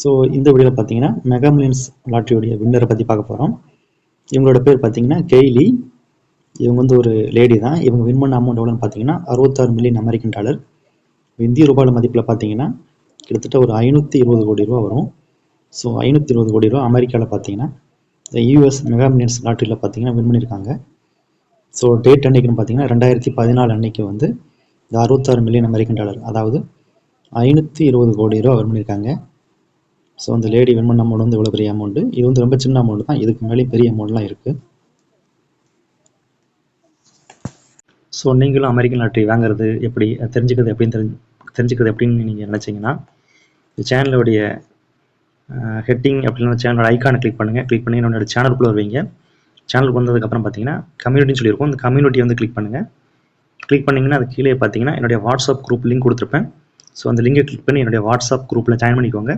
So இந்த வீடியோவில் பார்த்தீங்கன்னா மெகா மில்லியன்ஸ் லாட்ரியோடைய வின்னரை பற்றி பார்க்க போகிறோம். இவங்களோட பேர் பார்த்தீங்கன்னா கெய்லி. இவங்க வந்து ஒரு லேடி தான். இவங்க வின் பண்ண அமௌண்ட் எவ்வளோன்னு பார்த்தீங்கன்னா 66 மில்லியன் அமெரிக்கன் டாலர். இந்திய ரூபாய் மதிப்பில் பார்த்தீங்கன்னா கிட்டத்தட்ட ஒரு 520 கோடி ரூபா வரும். ஸோ 520 கோடி ரூபா அமெரிக்காவில் பார்த்தீங்கன்னா இந்த யூஎஸ் மெகா மில்லியன்ஸ் லாட்ரியில் பார்த்தீங்கன்னா வின் பண்ணியிருக்காங்க. ஸோ டேட் அன்னைக்குன்னு பார்த்தீங்கன்னா 2014 அன்னைக்கு வந்து இந்த 66 மில்லியன் அமெரிக்கன் டாலர், அதாவது 520 கோடி ரூபா வின் பண்ணியிருக்காங்க. ஸோ அந்த லேடி வின் பண்ண அமௌண்ட் வந்து இவ்வளோ பெரிய அமௌண்ட்டு. இது வந்து ரொம்ப சின்ன அமௌண்ட் தான். இதுக்கு மேலே பெரிய அமௌண்ட்லாம் இருக்குது. ஸோ நீங்களும் அமெரிக்கன் லாட்ரி வாங்குறது எப்படி, தெரிஞ்சுக்கிறது எப்படின்னு நீங்கள் நினச்சிங்கன்னா இந்த சேனலுடைய ஹெட்டிங் அப்படின்னு சேனலோட ஐக்கானை கிளிக் பண்ணி என்னோட சேனலுக்குள்ளே வருவீங்க. சேனலுக்கு வந்ததுக்கப்புறம் பார்த்தீங்கன்னா கம்யூனிட்டின்னு சொல்லியிருக்கோம். இந்த கம்யூனிட்டியை வந்து கிளிக் பண்ணிங்கன்னா அது கீழே பார்த்தீங்கன்னா என்னுடைய வாட்ஸ்அப் குரூப் லிங்க் கொடுத்துருப்பேன். ஸோ அந்த லிங்கை கிளிக் பண்ணி என்னுடைய வாட்ஸ்அப் குரூப்பில் ஜாயின் பண்ணிக்கோங்க.